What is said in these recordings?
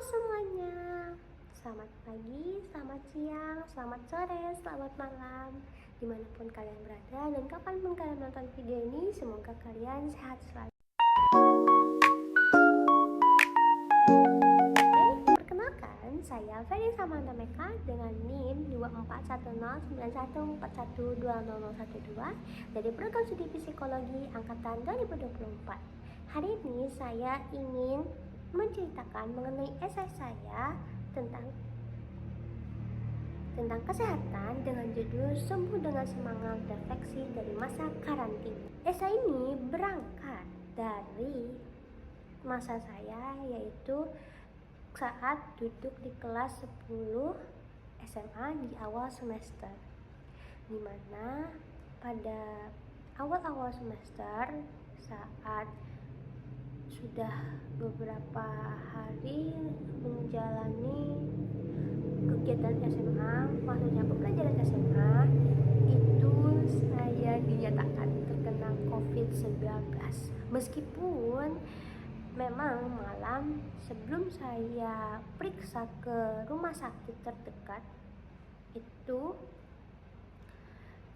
semuanya, selamat pagi, selamat siang, selamat sore, selamat malam, dimanapun kalian berada dan kapanpun kalian menonton video ini, semoga kalian sehat selalu. Perkenalkan, saya Ferry Samantha Meka dengan NIM 24109141200012 dari program studi psikologi angkatan 2024. Hari ini saya ingin menceritakan mengenai esai saya tentang kesehatan dengan judul Sembuh dengan Semangat Refleksi dari Masa Karantina. Esai ini berangkat dari masa saya, yaitu saat duduk di kelas 10 SMA di awal semester, dimana pada awal-awal semester saat sudah beberapa hari menjalani kegiatan SMA, maksudnya pembelajaran SMA, itu saya dinyatakan terkena COVID-19. Meskipun memang malam sebelum saya periksa ke rumah sakit terdekat, itu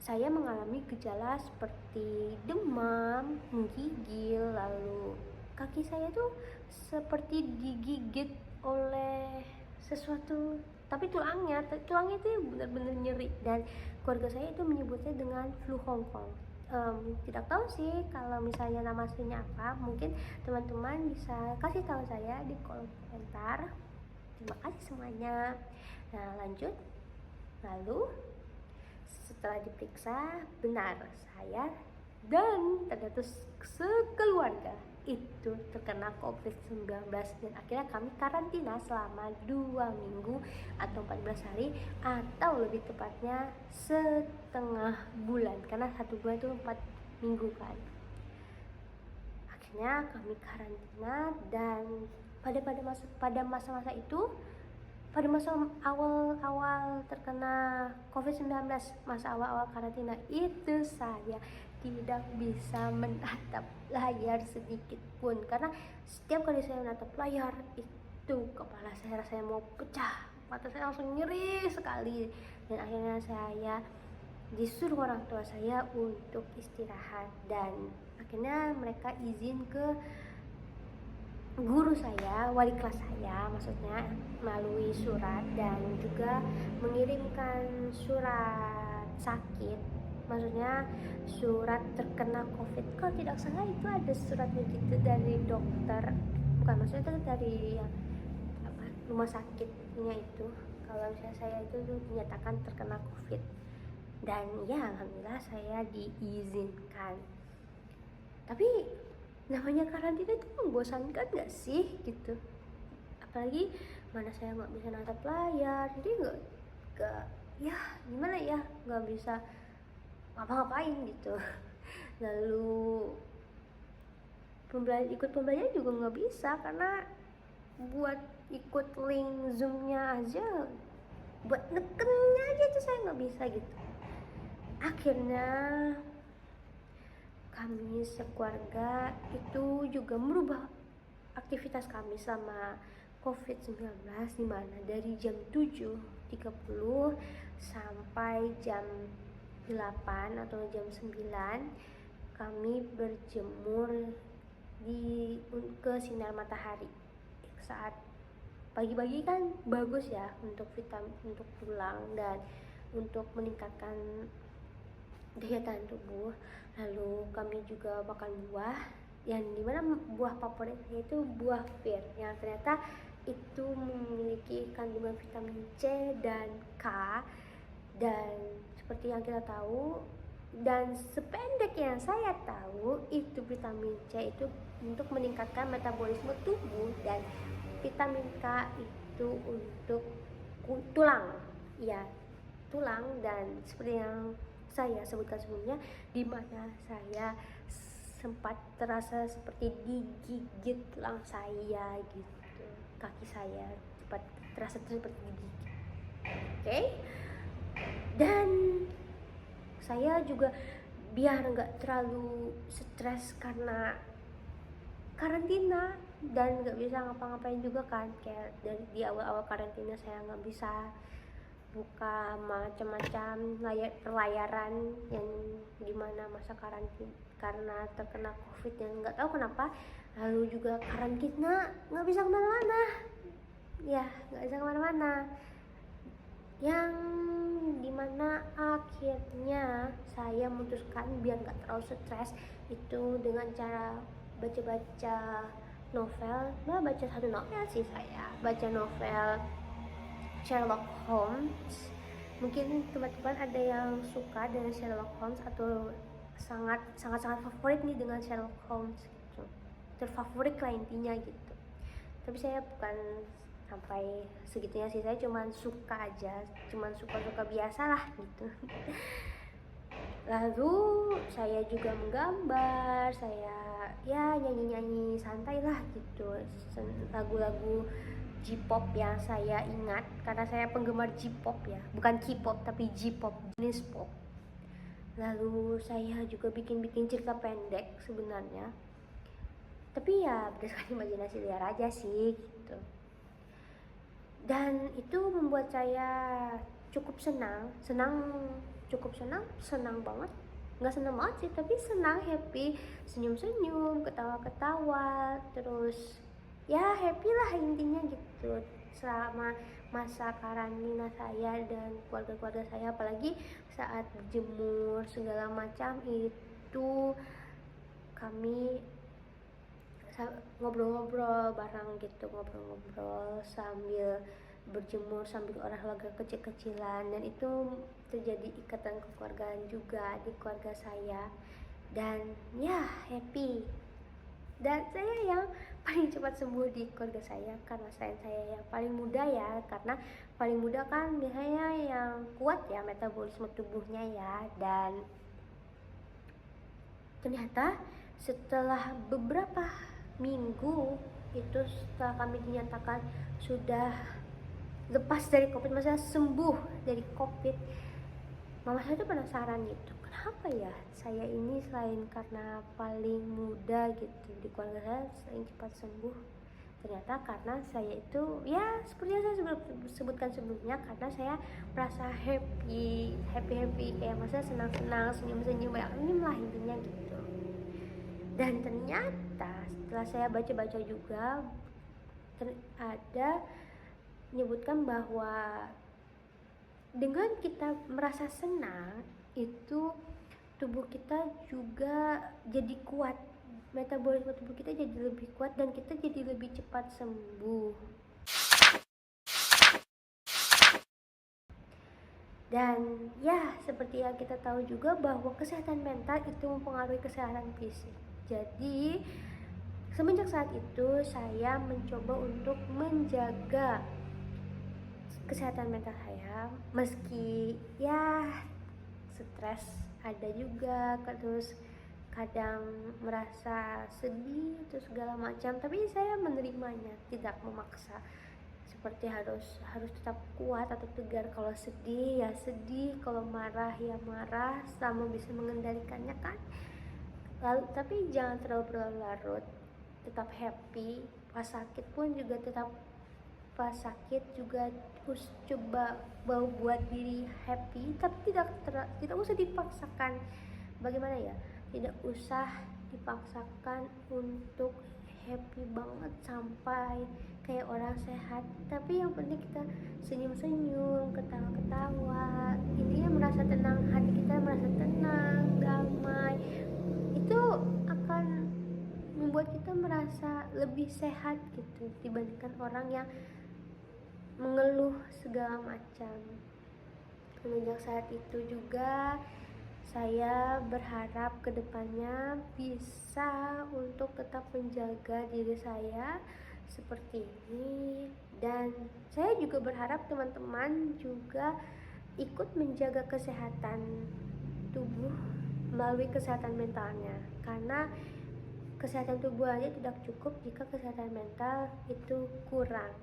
saya mengalami gejala seperti demam, menggigil, lalu kaki saya tuh seperti digigit oleh sesuatu, tapi tulangnya itu benar-benar nyeri, dan keluarga saya itu menyebutnya dengan flu Hongkong. Tidak tahu sih kalau misalnya nama aslinya apa, mungkin teman-teman bisa kasih tahu saya di kolom komentar. Terima kasih semuanya. Nah, lanjut. Lalu setelah diperiksa, benar saya dan ternyata sekeluarga itu terkena COVID-19, dan akhirnya kami karantina selama 2 minggu atau 14 hari, atau lebih tepatnya setengah bulan, karena 1 bulan itu 4 minggu kan. Akhirnya kami karantina, dan pada masa-masa itu, pada masa awal terkena COVID-19, masa awal karantina itu, saya tidak bisa menatap layar sedikit pun, karena setiap kali saya menatap layar itu kepala saya rasanya mau pecah, mata saya langsung nyeri sekali, dan akhirnya saya disuruh orang tua saya untuk istirahat, dan akhirnya mereka izin ke guru saya, wali kelas saya maksudnya, melalui surat, dan juga mengirimkan surat sakit, maksudnya surat terkena COVID. Kalau tidak salah itu ada suratnya gitu dari dokter, bukan, maksudnya itu dari rumah sakitnya itu, kalau misalnya saya itu dinyatakan terkena COVID. Dan ya alhamdulillah saya diizinkan. Tapi namanya karantina itu membosankan gak sih gitu, apalagi mana saya nggak bisa natap layar, jadi nggak ya gimana ya, nggak bisa ngapa-ngapain gitu. Lalu ikut pembelajaran juga nggak bisa, karena buat ikut link zoomnya aja, buat nekennya aja itu saya nggak bisa gitu. Akhirnya kami sekeluarga itu juga merubah aktivitas kami selama COVID-19, dimana dari jam 7.30 sampai jam 8 atau jam 9 kami berjemur ke sinar matahari. Saat pagi-pagi kan bagus ya untuk vitamin, untuk tulang, dan untuk meningkatkan daya tahan tubuh. Lalu kami juga makan buah, yang dimana buah favorit yaitu buah pir, yang ternyata itu memiliki kandungan vitamin C dan K, dan seperti yang kita tahu dan sependek yang saya tahu, itu vitamin C itu untuk meningkatkan metabolisme tubuh, dan vitamin K itu untuk tulang, ya tulang. Dan seperti yang saya sebutkan sebelumnya, di mana saya sempat terasa seperti digigit tulang saya gitu, kaki saya sempat terasa seperti digigit. Oke. Dan saya juga biar nggak terlalu stres karena karantina, dan nggak bisa ngapa-ngapain juga kan, kayak dari di awal-awal karantina saya nggak bisa buka macam-macam pelayaran yang dimana masa karantina karena terkena covid yang nggak tahu kenapa. Lalu juga karantina nggak bisa kemana-mana, ya nggak bisa kemana-mana, yang dimana akhirnya saya memutuskan biar nggak terlalu stres itu dengan cara baca-baca novel. Baca satu novel sih, saya baca novel Sherlock Holmes. Mungkin teman-teman ada yang suka dengan Sherlock Holmes atau sangat favorit nih dengan Sherlock Holmes gitu, terfavorit lah intinya gitu. Tapi saya bukan sampai segitunya sih, saya cuman suka aja, cuman suka-suka biasa lah gitu. Lalu saya juga menggambar, saya ya nyanyi-nyanyi santai lah gitu, lagu-lagu J-pop yang saya ingat karena saya penggemar J-pop ya, bukan K-pop tapi J-pop, jenis pop. Lalu saya juga bikin cerita pendek sebenarnya, tapi ya berdasarkan imajinasi liar aja sih gitu. Dan itu membuat saya cukup senang banget. Nggak senang banget sih, tapi senang, happy, senyum-senyum, ketawa-ketawa, terus ya happy lah intinya gitu selama masa karantina saya dan keluarga saya, apalagi saat berjemur segala macam itu kami ngobrol-ngobrol bareng gitu, ngobrol-ngobrol sambil berjemur, sambil olahraga kecil-kecilan, dan itu terjadi ikatan kekeluargaan juga di keluarga saya. Dan ya happy, dan saya yang paling cepat sembuh di keluarga saya karena saya yang paling muda ya, karena paling muda kan biasanya yang kuat ya metabolisme tubuhnya ya. Dan ternyata setelah beberapa minggu itu, setelah kami dinyatakan sudah lepas dari covid, maksudnya sembuh dari covid, mama saya tuh penasaran gitu, kenapa ya saya ini selain karena paling muda gitu di keluarga saya selain cepat sembuh. Ternyata karena saya itu ya seperti yang saya sebutkan sebelumnya, karena saya merasa happy kayak masa senang-senang, senyum-senyum, banyak senyum lah intinya gitu. Dan ternyata setelah saya baca-baca juga ada menyebutkan bahwa dengan kita merasa senang itu tubuh kita juga jadi kuat, metabolisme tubuh kita jadi lebih kuat dan kita jadi lebih cepat sembuh. Dan ya seperti yang kita tahu juga bahwa kesehatan mental itu mempengaruhi kesehatan fisik. Jadi semenjak saat itu saya mencoba untuk menjaga kesehatan mental saya, meski ya stres ada juga, terus kadang merasa sedih atau segala macam, tapi saya menerimanya, tidak memaksa seperti harus tetap kuat atau tegar. Kalau sedih ya sedih, kalau marah ya marah, sama bisa mengendalikannya kan. Lalu tapi jangan terlalu berlarut, tetap happy. Pas sakit pun juga tetap, pas sakit juga terus coba buat diri happy, tapi tidak usah dipaksakan. Bagaimana ya, tidak usah dipaksakan untuk happy banget sampai kayak orang sehat, tapi yang penting kita senyum-senyum, ketawa-ketawa, intinya merasa tenang, hati kita merasa tenang, damai. Itu akan membuat kita merasa lebih sehat gitu dibandingkan orang yang mengeluh segala macam. Semenjak saat itu juga saya berharap kedepannya bisa untuk tetap menjaga diri saya seperti ini, dan saya juga berharap teman-teman juga ikut menjaga kesehatan tubuh melalui kesehatan mentalnya, karena kesehatan tubuh aja tidak cukup jika kesehatan mental itu kurang.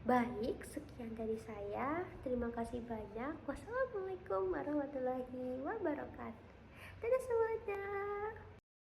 Baik, sekian dari saya. Terima kasih banyak. Wassalamualaikum warahmatullahi wabarakatuh. Dadah semuanya.